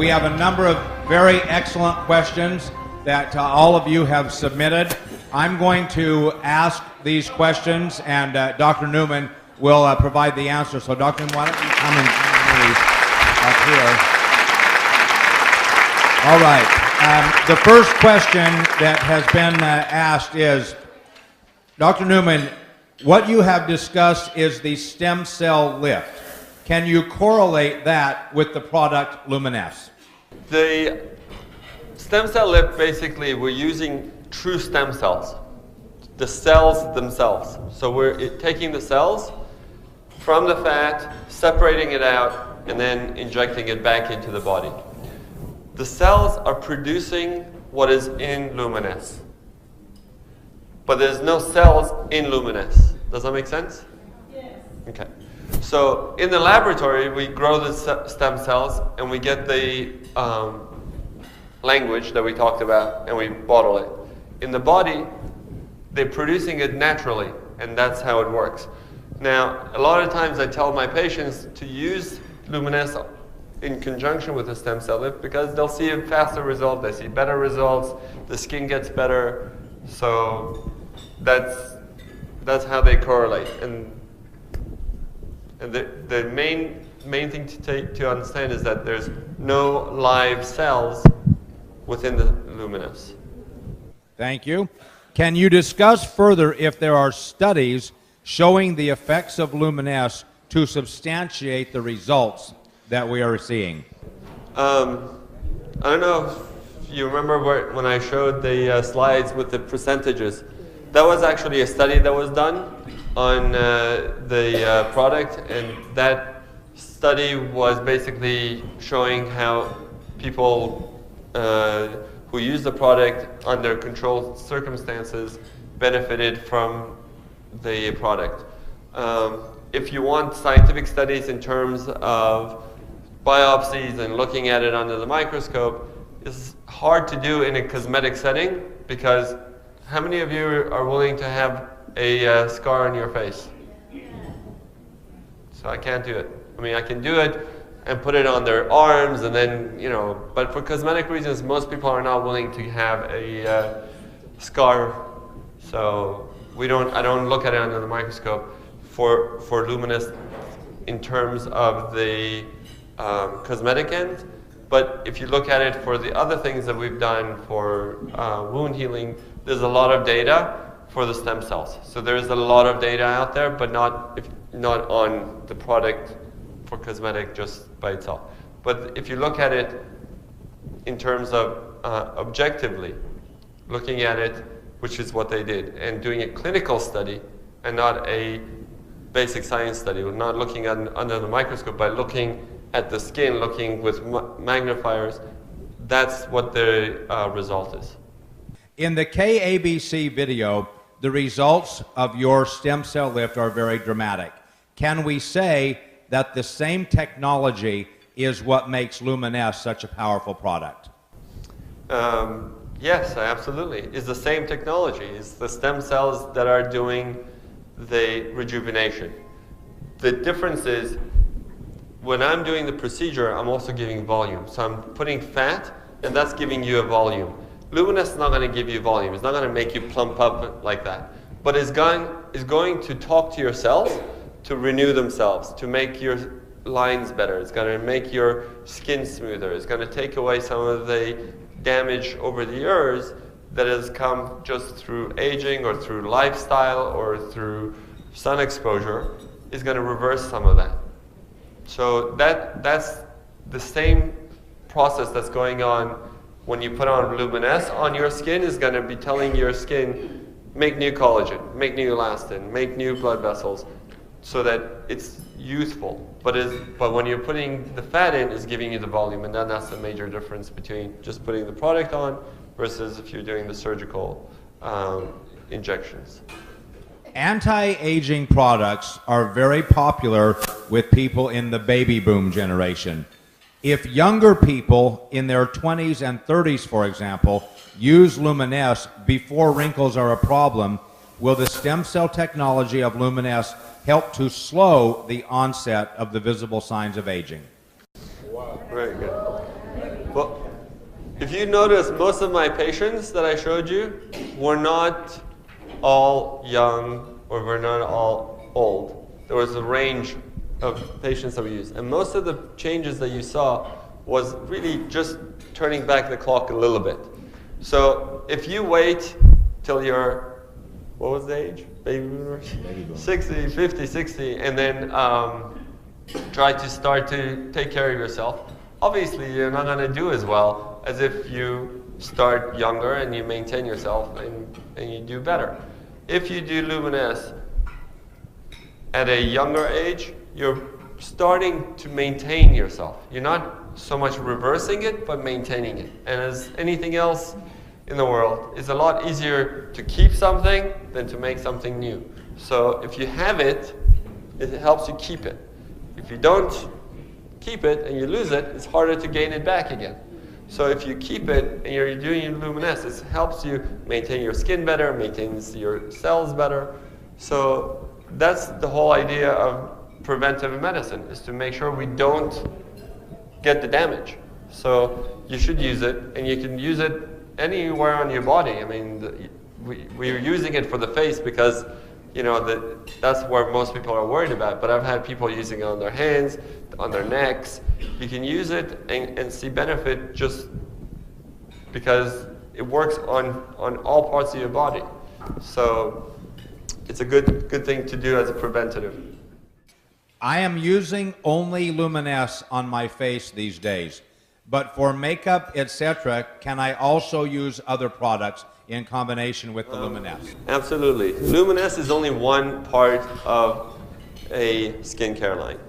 we have a number of very excellent questions that all of you have submitted. I'm going to ask these questions, and Dr. Newman will provide the answer. So, Dr. Newman, why don't you come and join me up here? All right. The first question that has been asked is, Dr. Newman, what you have discussed is the stem cell lift. Can you correlate that with the product LUMINESCE? The stem cell lift, basically, we're using true stem cells, the cells themselves. So we're taking the cells from the fat, separating it out, and then injecting it back into the body. The cells are producing what is in LUMINESCE, but there's no cells in LUMINESCE. Does that make sense? Yes. Okay. So in the laboratory, we grow the stem cells and we get the language that we talked about and we bottle it. In the body, they're producing it naturally, and that's how it works. Now, a lot of times I tell my patients to use LUMINESCE in conjunction with a stem cell lift because they'll see a faster result, they see better results, the skin gets better. So that's how they correlate. And the main thing to understand is that there's no live cells within the LUMINESCE. Thank you. Can you discuss further if there are studies showing the effects of LUMINESCE to substantiate the results that we are seeing? I don't know if you remember when I showed the slides with the percentages. That was actually a study that was done on the product, and that study was basically showing how people who use the product under controlled circumstances benefited from the product. If you want scientific studies in terms of biopsies and looking at it under the microscope, it's hard to do in a cosmetic setting because how many of you are willing to have a scar on your face? So I can't do it. I mean, I can do it and put it on their arms and then, you know, but for cosmetic reasons, most people are not willing to have a scar. So I don't look at it under the microscope for LUMINESCE in terms of the cosmetic end. But if you look at it for the other things that we've done for wound healing, there's a lot of data for the stem cells. So there's a lot of data out there, but not on the product for cosmetic just by itself. But if you look at it in terms of objectively, looking at it, which is what they did, and doing a clinical study and not a basic science study, not looking under the microscope, but looking at the skin, looking with magnifiers, that's what the result is. In the KABC video, the results of your stem cell lift are very dramatic. Can we say that the same technology is what makes LUMINESCE such a powerful product? Yes, absolutely. It's the same technology. It's the stem cells that are doing the rejuvenation. The difference is when I'm doing the procedure, I'm also giving volume. So I'm putting fat, and that's giving you a volume. LUMINESCE is not going to give you volume. It's not going to make you plump up like that. But it's going to talk to your cells to renew themselves, to make your lines better. It's going to make your skin smoother. It's going to take away some of the damage over the years that has come just through aging or through lifestyle or through sun exposure. Is going to reverse some of that. So that's the same process that's going on when you put on LUMINESCE on your skin. Is going to be telling your skin, make new collagen, make new elastin, make new blood vessels, so that it's youthful. But when you're putting the fat in, it's giving you the volume, and then that's the major difference between just putting the product on versus if you're doing the surgical injections. Anti-aging products are very popular with people in the baby boom generation. If younger people in their 20s and 30s, for example, use LUMINESCE before wrinkles are a problem, will the stem cell technology of LUMINESCE help to slow the onset of the visible signs of aging? Wow. Very good. If you notice, most of my patients that I showed you were not all young or were not all old. There was a range of patients that we used. And most of the changes that you saw was really just turning back the clock a little bit. So if you wait till you're, what was the age? Baby boomers? 60, 50, 60, and then try to start to take care of yourself, obviously you're not going to do as well as if you start younger and you maintain yourself and you do better. If you do LUMINESCE at a younger age, you're starting to maintain yourself. You're not so much reversing it, but maintaining it. And as anything else in the world, it's a lot easier to keep something than to make something new. So if you have it, it helps you keep it. If you don't keep it and you lose it, it's harder to gain it back again. So if you keep it and you're doing LUMINESCE, it helps you maintain your skin better, maintains your cells better. So that's the whole idea of preventive medicine, is to make sure we don't get the damage. So you should use it, and you can use it anywhere on your body. I mean, we're using it for the face because, you know, that's where most people are worried about. But I've had people using it on their hands, on their necks. You can use it and see benefit just because it works on all parts of your body. So it's a good thing to do as a preventative. I am using only LUMINESCE on my face these days, but for makeup, etc., can I also use other products in combination with the LUMINESCE? Absolutely. LUMINESCE is only one part of a skincare line.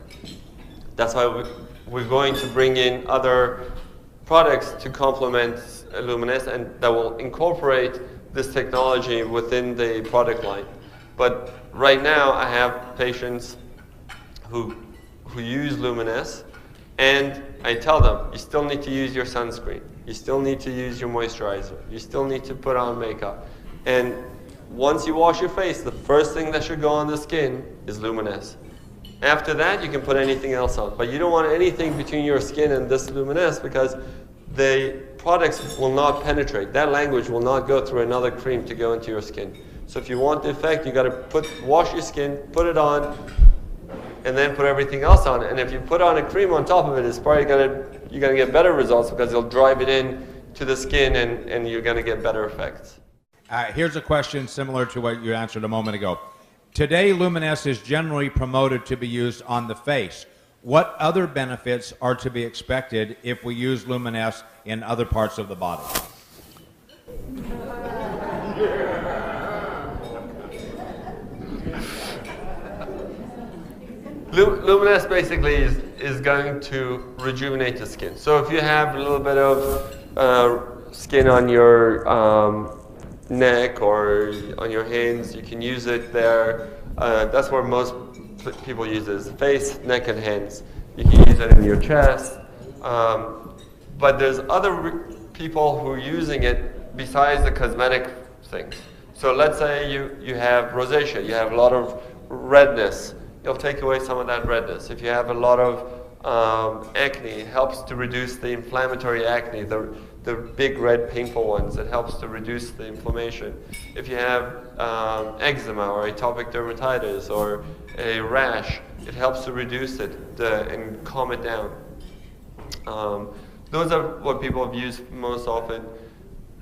That's why we're going to bring in other products to complement LUMINESCE and that will incorporate this technology within the product line. But right now, I have patients who use LUMINESCE, and I tell them, you still need to use your sunscreen. You still need to use your moisturizer. You still need to put on makeup. And once you wash your face, the first thing that should go on the skin is LUMINESCE. After that, you can put anything else on. But you don't want anything between your skin and this LUMINESCE because the products will not penetrate. That language will not go through another cream to go into your skin. So if you want the effect, you got to wash your skin, put it on, and then put everything else on. And if you put on a cream on top of it, it's probably you're gonna get better results because it'll drive it in to the skin and you're gonna get better effects. Here's a question similar to what you answered a moment ago. Today, LUMINESCE is generally promoted to be used on the face. What other benefits are to be expected if we use LUMINESCE in other parts of the body? LUMINESCE basically is going to rejuvenate the skin. So if you have a little bit of skin on your neck or on your hands, you can use it there. That's where most people use it, is face, neck, and hands. You can use it in your chest. But there's other people who are using it besides the cosmetic things. So let's say you have rosacea, you have a lot of redness. It'll take away some of that redness. If you have a lot of acne, it helps to reduce the inflammatory acne, the big red painful ones. It helps to reduce the inflammation. If you have eczema or atopic dermatitis or a rash, it helps to reduce it and calm it down. Those are what people have used most often.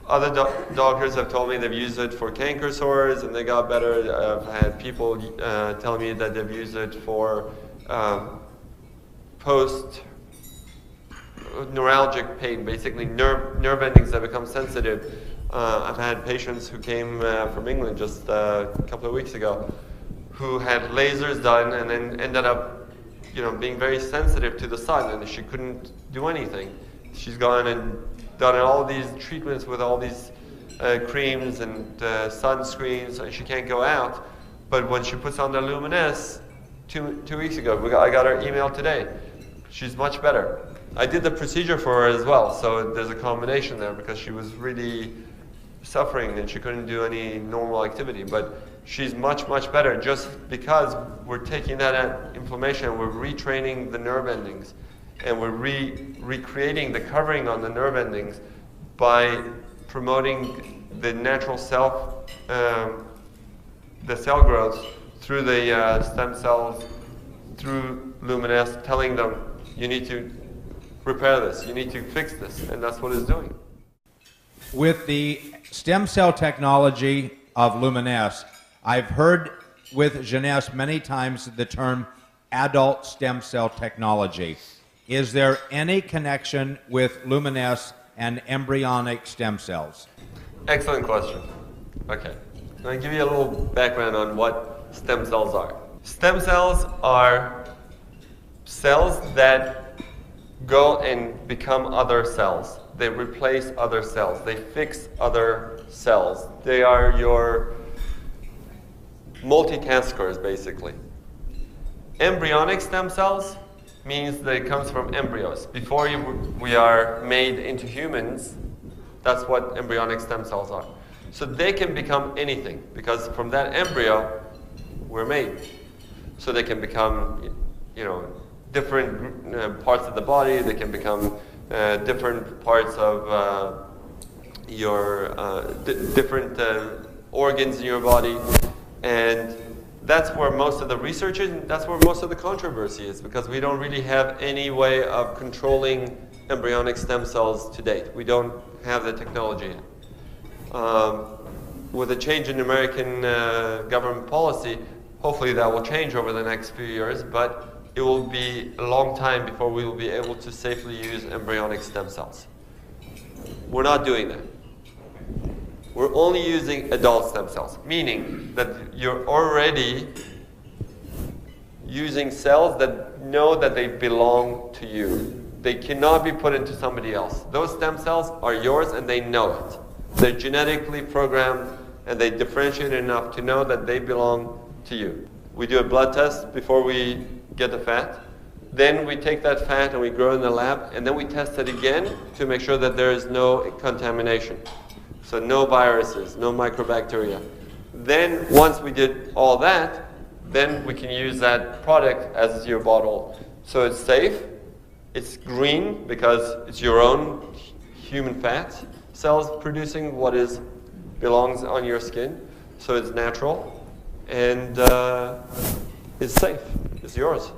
Other doctors have told me they've used it for canker sores and they got better. I've had people tell me that they've used it for post-neuralgic pain, basically nerve endings that become sensitive. I've had patients who came from England just a couple of weeks ago who had lasers done and then ended up being very sensitive to the sun, and she couldn't do anything. She's gone and done all these treatments with all these creams and sunscreens, and she can't go out. But when she puts on the LUMINESCE, two weeks ago, I got her email today. She's much better. I did the procedure for her as well, so there's a combination there because she was really suffering and she couldn't do any normal activity. But she's much, much better just because we're taking that inflammation and we're retraining the nerve endings. And we're recreating the covering on the nerve endings by promoting the natural the cell growth through the stem cells, through LUMINESCE, telling them, you need to repair this, you need to fix this, and that's what it's doing. With the stem cell technology of LUMINESCE, I've heard with Jeunesse many times the term adult stem cell technology. Is there any connection with LUMINESCE and embryonic stem cells? Excellent question. Okay. I'm going to give you a little background on what stem cells are. Stem cells are cells that go and become other cells. They replace other cells. They fix other cells. They are your multitaskers, basically. Embryonic stem cells means that it comes from embryos. Before we are made into humans, that's what embryonic stem cells are. So they can become anything, because from that embryo, we're made. So they can become, different parts of the body. They can become different parts of different organs in your body. And that's where most of the research is, and that's where most of the controversy is, because we don't really have any way of controlling embryonic stem cells to date. We don't have the technology yet. With a change in American government policy, hopefully that will change over the next few years, but it will be a long time before we will be able to safely use embryonic stem cells. We're not doing that. We're only using adult stem cells, meaning that you're already using cells that know that they belong to you. They cannot be put into somebody else. Those stem cells are yours and they know it. They're genetically programmed and they differentiate enough to know that they belong to you. We do a blood test before we get the fat. Then we take that fat and we grow it in the lab, and then we test it again to make sure that there is no contamination. So no viruses, no microbacteria. Then once we did all that, then we can use that product as your bottle. So it's safe, it's green because it's your own human fat cells producing what belongs on your skin. So it's natural and it's safe, it's yours.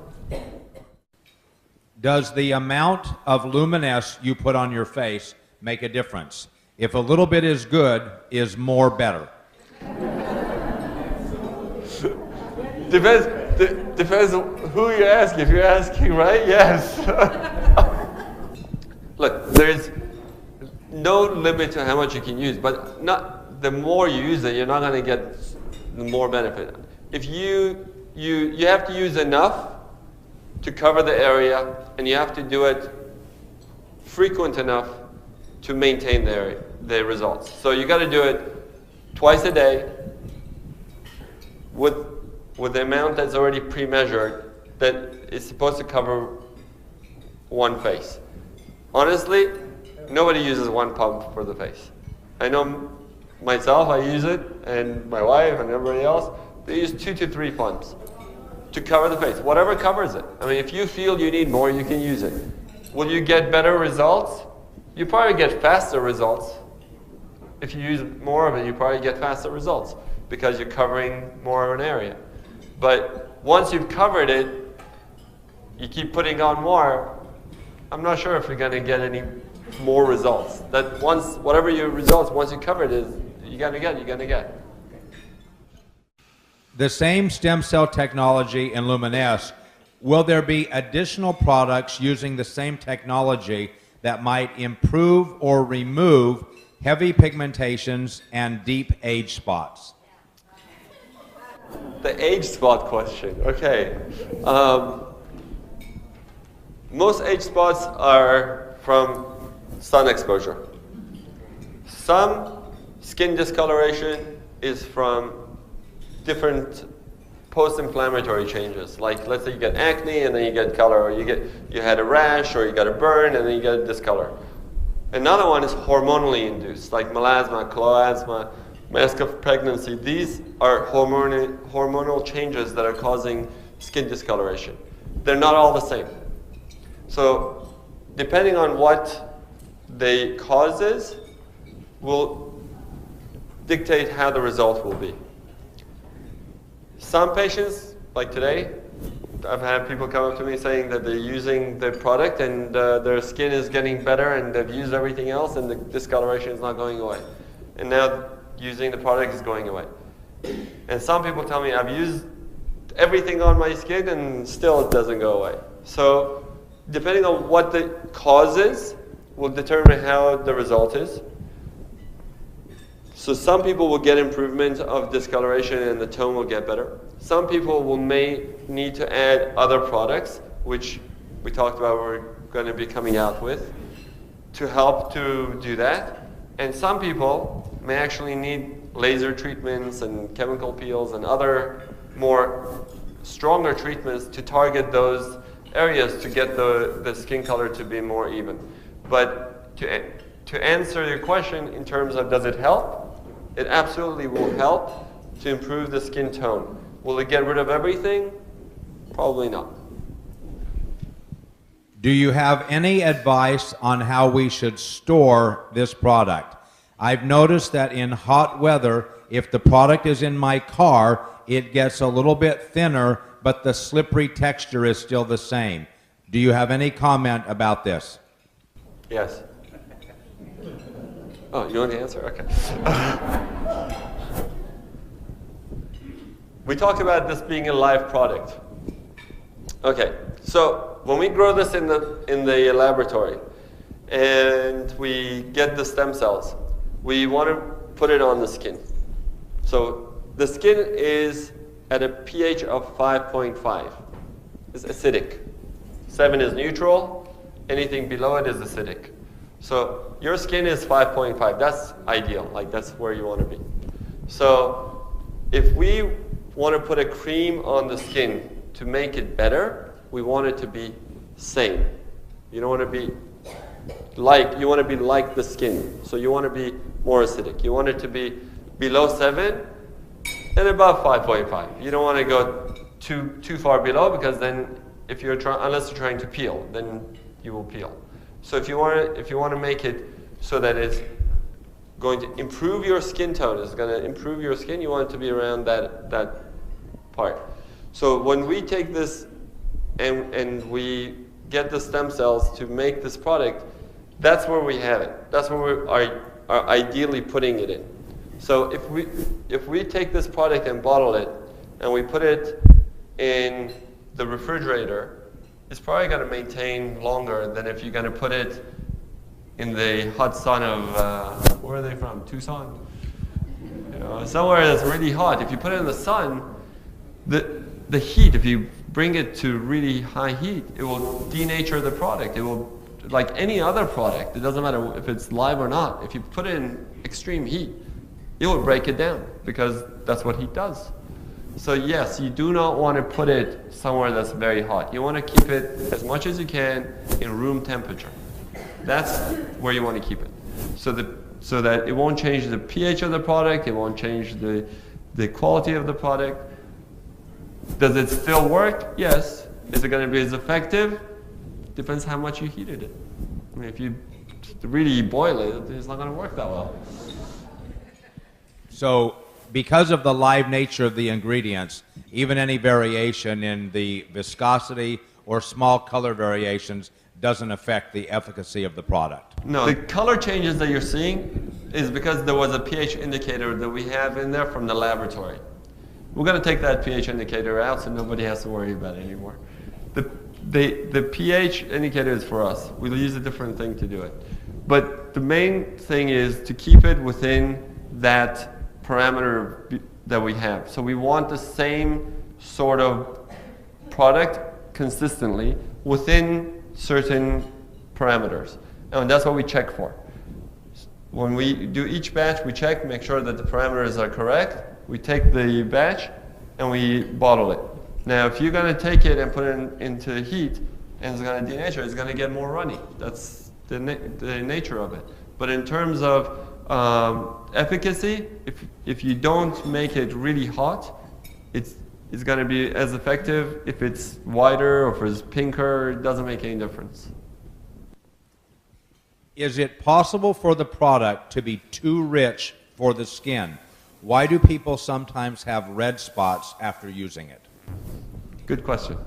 Does the amount of LUMINESCE you put on your face make a difference? If a little bit is good, is more better? Depends who you're asking. If you're asking, right? Yes. Look, there's no limit to how much you can use, but the more you use it, you're not going to get the more benefit. If you have to use enough to cover the area, and you have to do it frequent enough to maintain the results. So you got to do it twice a day with the amount that's already pre-measured that is supposed to cover one face. Honestly, nobody uses one pump for the face. I know myself, I use it, and my wife and everybody else, they use 2 to 3 pumps to cover the face, whatever covers it. I mean, if you feel you need more, you can use it. Will you get better results? You probably get faster results. If you use more of it, you probably get faster results because you're covering more of an area. But once you've covered it, you keep putting on more, I'm not sure if you're going to get any more results. That whatever your results, once you cover it, you're going to get. The same stem cell technology in LUMINESCE, will there be additional products using the same technology that might improve or remove heavy pigmentations and deep age spots? The age spot question, okay. Most age spots are from sun exposure. Some skin discoloration is from different post-inflammatory changes. Like, let's say you get acne and then you get color, or you had a rash, or you got a burn and then you get a discolor. Another one is hormonally induced, like melasma, chloasma, mask of pregnancy. These are hormonal changes that are causing skin discoloration. They're not all the same. So depending on what the cause is, will dictate how the result will be. Some patients, like today, I've had people come up to me saying that they're using the product and their skin is getting better and they've used everything else and the discoloration is not going away. And now using the product is going away. And some people tell me, I've used everything on my skin and still it doesn't go away. So depending on what the cause is, will determine how the result is. So some people will get improvement of discoloration and the tone will get better. Some people may need to add other products, which we talked about we're going to be coming out with, to help to do that. And some people may actually need laser treatments and chemical peels and other more stronger treatments to target those areas to get the skin color to be more even. But to answer your question in terms of does it help, it absolutely will help to improve the skin tone. Will it get rid of everything? Probably not. Do you have any advice on how we should store this product? I've noticed that in hot weather, if the product is in my car, it gets a little bit thinner, but the slippery texture is still the same. Do you have any comment about this? Yes. Oh, you want to answer? Okay. We talked about this being a live product. Okay, so when we grow this in the laboratory and we get the stem cells, we want to put it on the skin. So the skin is at a pH of 5.5. It's acidic. 7 is neutral. Anything below it is acidic. So your skin is 5.5. That's ideal. Like that's where you want to be. So if we want to put a cream on the skin to make it better, we want it to be same. You don't want to be like, you want to be like the skin. So you want to be more acidic. You want it to be below 7 and above 5.5. You don't want to go too far below because then if you're unless you're trying to peel, then you will peel. So if you want to make it so that it's going to improve your skin tone, it's going to improve your skin, you want it to be around that part. So when we take this and we get the stem cells to make this product, that's where we have it. That's where we are ideally putting it in. So if we take this product and bottle it and we put it in the refrigerator, it's probably going to maintain longer than if you're going to put it in the hot sun of, where are they from? Tucson? You know, somewhere that's really hot. If you put it in the sun, the heat, if you bring it to really high heat, it will denature the product. It will, like any other product, it doesn't matter if it's live or not, if you put it in extreme heat, it will break it down because that's what heat does. So yes, you do not want to put it somewhere that's very hot. You want to keep it as much as you can in room temperature. That's where you want to keep it. So that it won't change the pH of the product, it won't change the quality of the product. Does it still work? Yes. Is it going to be as effective? Depends how much you heated it. I mean, if you really boil it, it's not going to work that well. So because of the live nature of the ingredients, even any variation in the viscosity or small color variations doesn't affect the efficacy of the product. No, the color changes that you're seeing is because there was a pH indicator that we have in there from the laboratory. We're going to take that pH indicator out so nobody has to worry about it anymore. The pH indicator is for us. We'll use a different thing to do it. But the main thing is to keep it within that parameter that we have. So we want the same sort of product consistently within certain parameters. And that's what we check for. When we do each batch, we check, make sure that the parameters are correct. We take the batch and we bottle it. Now, if you're going to take it and put it into heat and it's going to denature, it's going to get more runny. That's the nature of it. But in terms of efficacy, if you don't make it really hot, it's going to be as effective. If it's whiter or if it's pinker, it doesn't make any difference. Is it possible for the product to be too rich for the skin? Why do people sometimes have red spots after using it? Good question.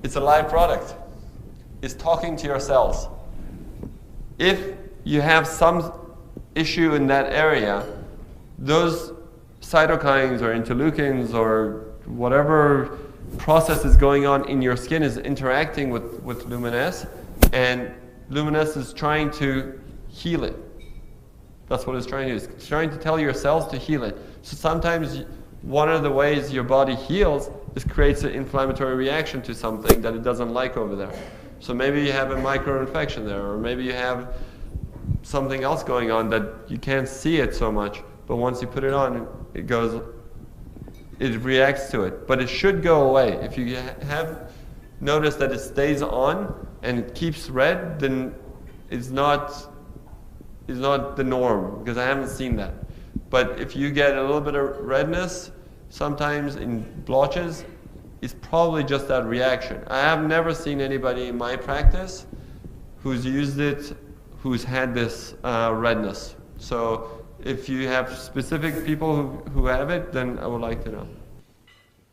It's a live product. It's talking to your cells. If you have some issue in that area, those cytokines or interleukins or whatever process is going on in your skin is interacting with LUMINESCE, and LUMINESCE is trying to heal it. That's what it's trying to do. It's trying to tell your cells to heal it. So sometimes one of the ways your body heals is creates an inflammatory reaction to something that it doesn't like over there. So maybe you have a micro-infection there, or maybe you have something else going on that you can't see it so much, but once you put it on, it reacts to it. But it should go away. If you have noticed that it stays on and it keeps red, then it's not the norm, because I haven't seen that. But if you get a little bit of redness, sometimes in blotches, it's probably just that reaction. I have never seen anybody in my practice who's used it who's had this redness. So if you have specific people who have it, then I would like to know.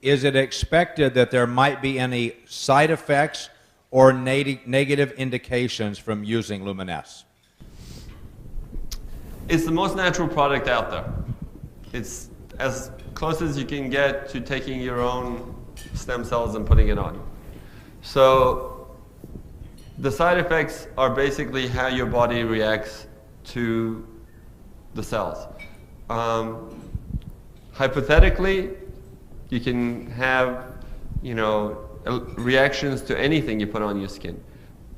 Is it expected that there might be any side effects or negative indications from using LUMINESCE? It's the most natural product out there. It's as close as you can get to taking your own stem cells and putting it on. So the side effects are basically how your body reacts to the cells. Hypothetically, you can have, reactions to anything you put on your skin.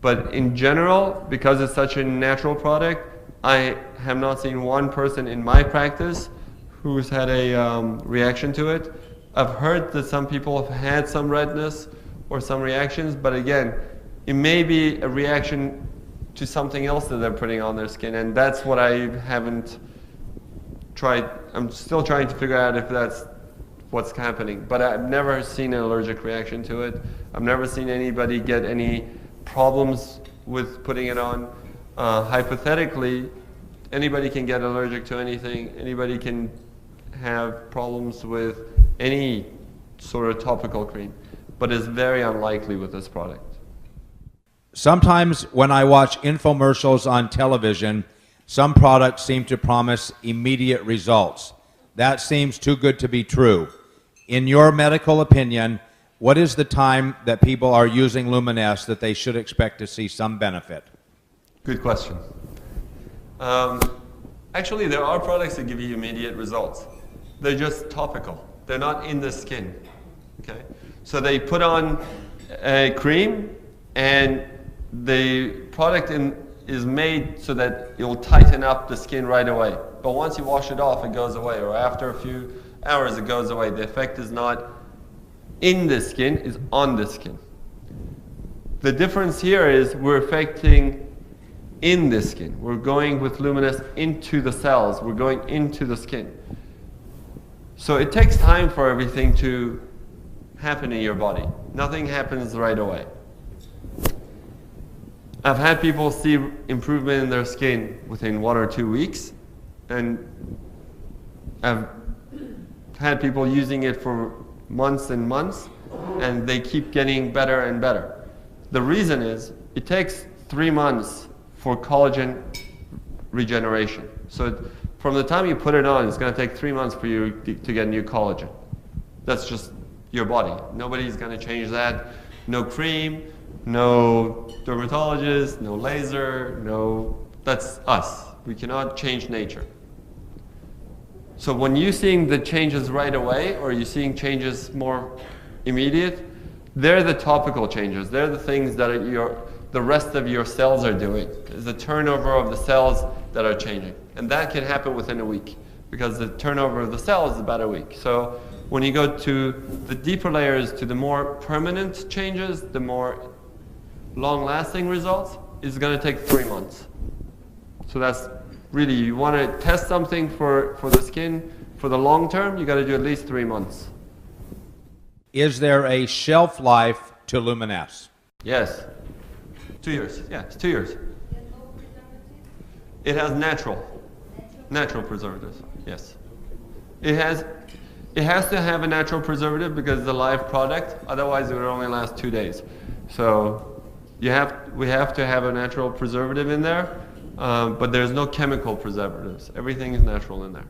But in general, because it's such a natural product, I have not seen one person in my practice who's had a reaction to it. I've heard that some people have had some redness or some reactions, but again, it may be a reaction to something else that they're putting on their skin, and that's what I haven't tried. I'm still trying to figure out if that's what's happening, but I've never seen an allergic reaction to it. I've never seen anybody get any problems with putting it on. Hypothetically, anybody can get allergic to anything. Anybody can have problems with any sort of topical cream, but it's very unlikely with this product. Sometimes when I watch infomercials on television, some products seem to promise immediate results. That seems too good to be true. In your medical opinion, what is the time that people are using LUMINESCE that they should expect to see some benefit? Good question. Actually, there are products that give you immediate results. They're just topical. They're not in the skin. Okay? So they put on a cream, and the product is made so that it will tighten up the skin right away. But once you wash it off, it goes away, or after a few hours, it goes away. The effect is not in the skin, it's on the skin. The difference here is we're affecting in the skin. We're going with LUMINESCE into the cells. We're going into the skin. So it takes time for everything to happen in your body. Nothing happens right away. I've had people see improvement in their skin within 1 or 2 weeks, and I've had people using it for months and months, and they keep getting better and better. The reason is it takes 3 months for collagen regeneration. So from the time you put it on, it's going to take 3 months for you to get new collagen. That's just your body. Nobody's going to change that. No cream, no dermatologist, no laser, that's us. We cannot change nature. So when you're seeing the changes right away, or you're seeing changes more immediate, they're the topical changes. They're the things that the rest of your cells are doing. It's the turnover of the cells that are changing. And that can happen within a week, because the turnover of the cells is about a week. So when you go to the deeper layers, to the more permanent changes, the more long-lasting results, it's going to take 3 months. So that's really, you want to test something for the skin for the long term, you got to do at least 3 months. Is there a shelf life to LUMINESCE? Yes. 2 years. Yeah, it's 2 years. It has natural preservatives. Yes. It has to have a natural preservative because it's a live product. Otherwise, it would only last 2 days. So we have to have a natural preservative in there, but there's no chemical preservatives. Everything is natural in there.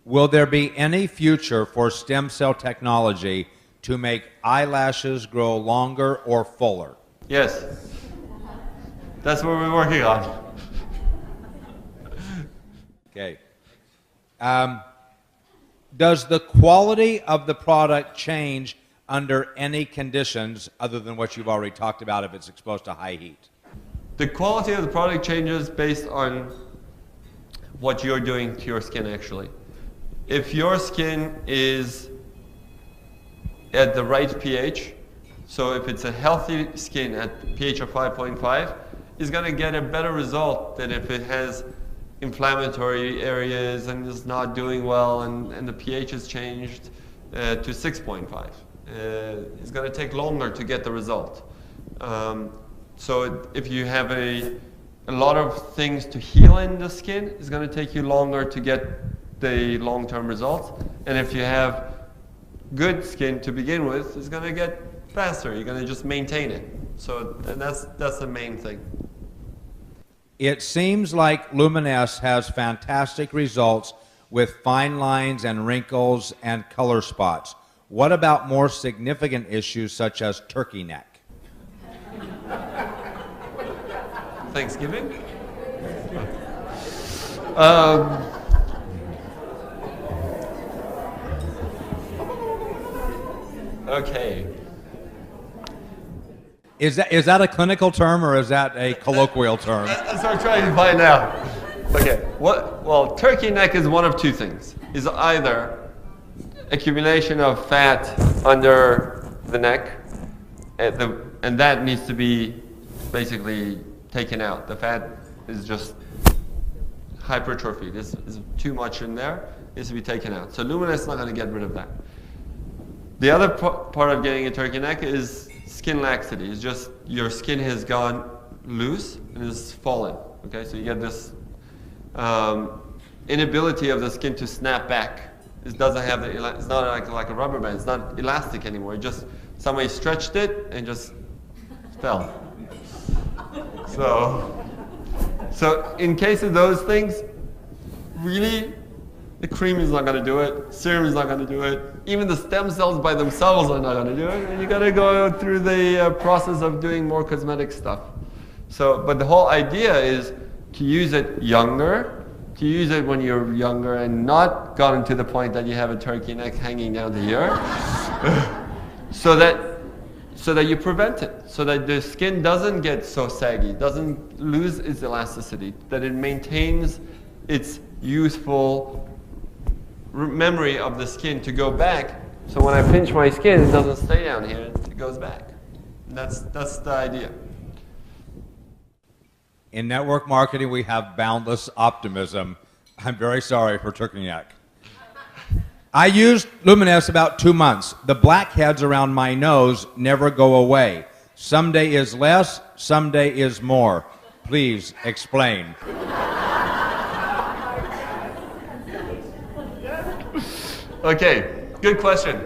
Will there be any future for stem cell technology to make eyelashes grow longer or fuller? Yes. That's what we're working on. Okay. Does the quality of the product change under any conditions other than what you've already talked about if it's exposed to high heat? The quality of the product changes based on what you're doing to your skin actually. If your skin is at the right pH, so if it's a healthy skin at pH of 5.5, it's going to get a better result than if it has inflammatory areas and is not doing well and the pH is changed to 6.5. It's going to take longer to get the result. So if you have a lot of things to heal in the skin, it's going to take you longer to get the long-term results. And if you have good skin to begin with, it's going to get faster. You're going to just maintain it. So that's the main thing. It seems like LUMINESCE has fantastic results with fine lines and wrinkles and color spots. What about more significant issues such as turkey neck? Thanksgiving? Okay. Is that a clinical term or is that a colloquial term? That's what I'm trying to find out. Okay. Well, turkey neck is one of two things. Is either accumulation of fat under the neck, and that needs to be basically taken out. The fat is just hypertrophy. This is too much in there. It needs to be taken out. So LUMINESCE is not going to get rid of that. The other part of getting a turkey neck is skin laxity. It's just your skin has gone loose and is fallen. Okay, so you get this inability of the skin to snap back. It doesn't have it's not like a rubber band. It's not elastic anymore. It just somebody stretched it and just fell. So in case of those things, really, the cream is not going to do it. Serum is not going to do it. Even the stem cells by themselves are not going to do it. And you got to go through the process of doing more cosmetic stuff. So, but the whole idea is to use it younger, to use it when you're younger and not gotten to the point that you have a turkey neck hanging down to here, so that you prevent it, so that the skin doesn't get so saggy, doesn't lose its elasticity, that it maintains its youthful memory of the skin to go back. So when I pinch my skin, it doesn't stay down here, it goes back. That's the idea. In network marketing, we have boundless optimism. I'm very sorry for turkey neck. I used LUMINESCE about 2 months. The blackheads around my nose never go away. Some day is less, some day is more. Please explain. Okay, good question.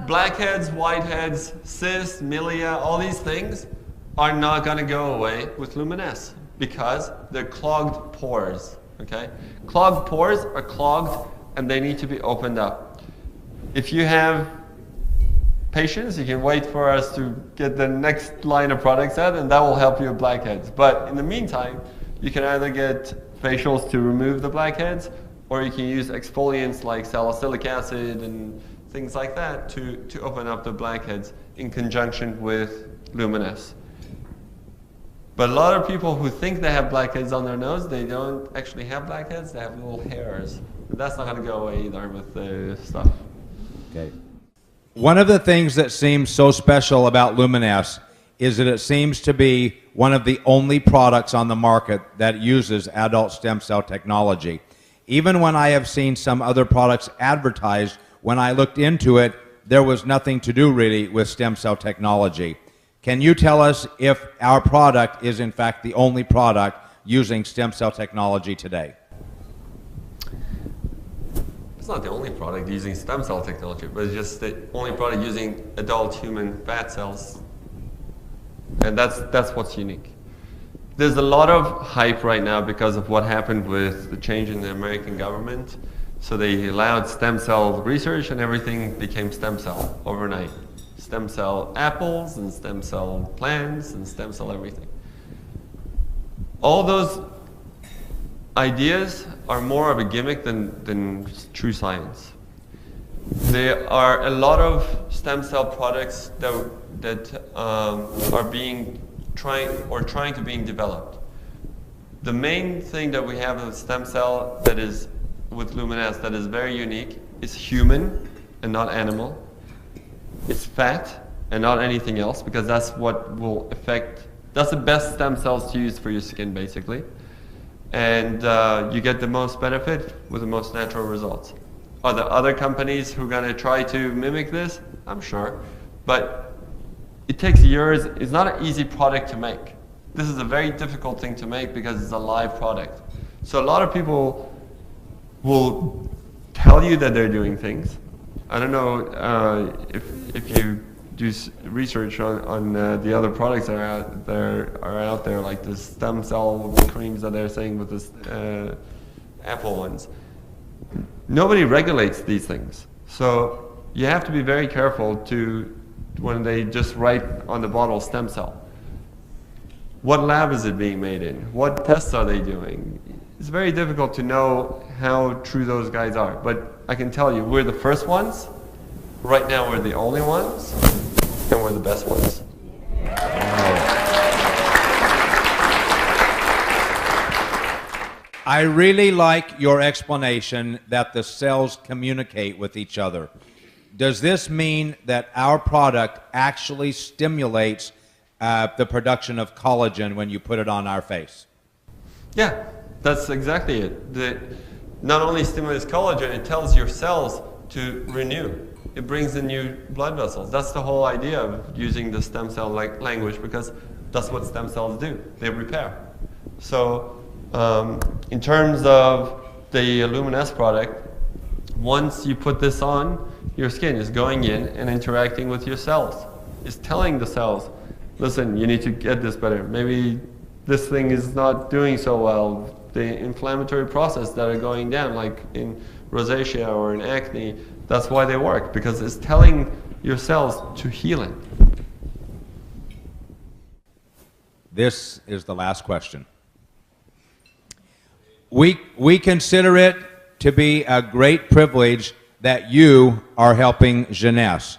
Blackheads, whiteheads, cysts, milia, all these things are not going to go away with LUMINESCE because they're clogged pores. Okay, clogged pores are clogged and they need to be opened up. If you have patience, you can wait for us to get the next line of products out, and that will help you with blackheads. But in the meantime, you can either get facials to remove the blackheads, or you can use exfoliants like salicylic acid and things like that to open up the blackheads in conjunction with LUMINESCE. But a lot of people who think they have blackheads on their nose, they don't actually have blackheads, they have little hairs. But that's not going to go away either with the stuff. Okay. One of the things that seems so special about LUMINESCE is that it seems to be one of the only products on the market that uses adult stem cell technology. Even when I have seen some other products advertised, when I looked into it, there was nothing to do really with stem cell technology. Can you tell us if our product is in fact the only product using stem cell technology today? It's not the only product using stem cell technology, but it's just the only product using adult human fat cells. And that's what's unique. There's a lot of hype right now because of what happened with the change in the American government. So they allowed stem cell research and everything became stem cell overnight. Stem cell apples and stem cell plants and stem cell everything. All those ideas are more of a gimmick than true science. There are a lot of stem cell products that are trying to being developed. The main thing that we have with stem cell that is with LUMINESCE that is very unique is human and not animal. It's fat and not anything else because that's what will affect, that's the best stem cells to use for your skin basically. And you get the most benefit with the most natural results. Are there other companies who are going to try to mimic this? I'm sure. But it takes years. It's not an easy product to make. This is a very difficult thing to make because it's a live product. So a lot of people will tell you that they're doing things. I don't know if you do research on the other products that are out there, like the stem cell creams that they're saying with this apple ones. Nobody regulates these things. So you have to be very careful when they just write on the bottle stem cell. What lab is it being made in? What tests are they doing? It's very difficult to know how true those guys are. But I can tell you, we're the first ones. Right now we're the only ones. And we're the best ones. I really like your explanation that the cells communicate with each other. Does this mean that our product actually stimulates the production of collagen when you put it on our face? Yeah, that's exactly it. Not only stimulates collagen, it tells your cells to renew. It brings in new blood vessels. That's the whole idea of using the stem cell language because that's what stem cells do. They repair. So in terms of the LUMINESCE product, once you put this on, your skin is going in and interacting with your cells. It's telling the cells, listen, you need to get this better. Maybe this thing is not doing so well. The inflammatory process that are going down, like in rosacea or in acne, that's why they work, because it's telling your cells to heal it. This is the last question. We consider it to be a great privilege that you are helping Jeunesse.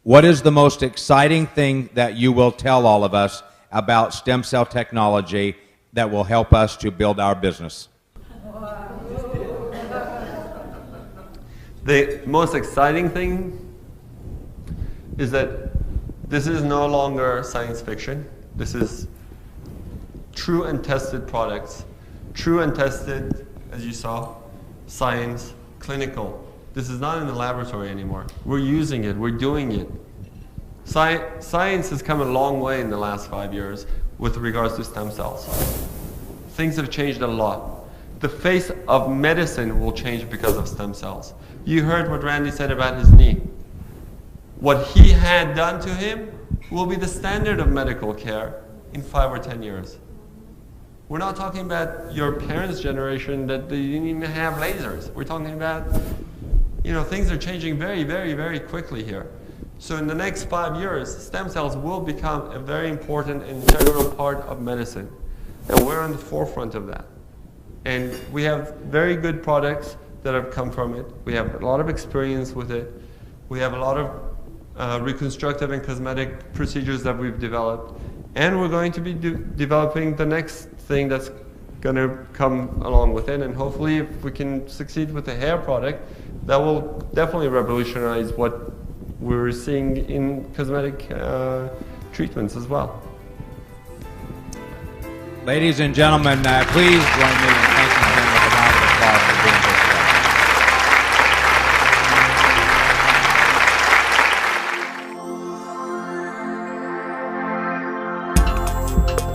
What is the most exciting thing that you will tell all of us about stem cell technology that will help us to build our business? The most exciting thing is that this is no longer science fiction. This is true and tested products. True and tested, as you saw, science, clinical. This is not in the laboratory anymore. We're using it, we're doing it. Science has come a long way in the last 5 years with regards to stem cells. Things have changed a lot. The face of medicine will change because of stem cells. You heard what Randy said about his knee. What he had done to him will be the standard of medical care in 5 or 10 years. We're not talking about your parents' generation that they didn't even have lasers. We're talking about, things are changing very, very, very quickly here. So in the next 5 years, stem cells will become a very important and integral part of medicine. And we're on the forefront of that. And we have very good products that have come from it. We have a lot of experience with it. We have a lot of reconstructive and cosmetic procedures that we've developed. And we're going to be developing the next thing that's going to come along with it. And hopefully, if we can succeed with the hair product, that will definitely revolutionize what we're seeing in cosmetic treatments as well. Ladies and gentlemen, please join me in thanking him with a round of applause for being here today. you.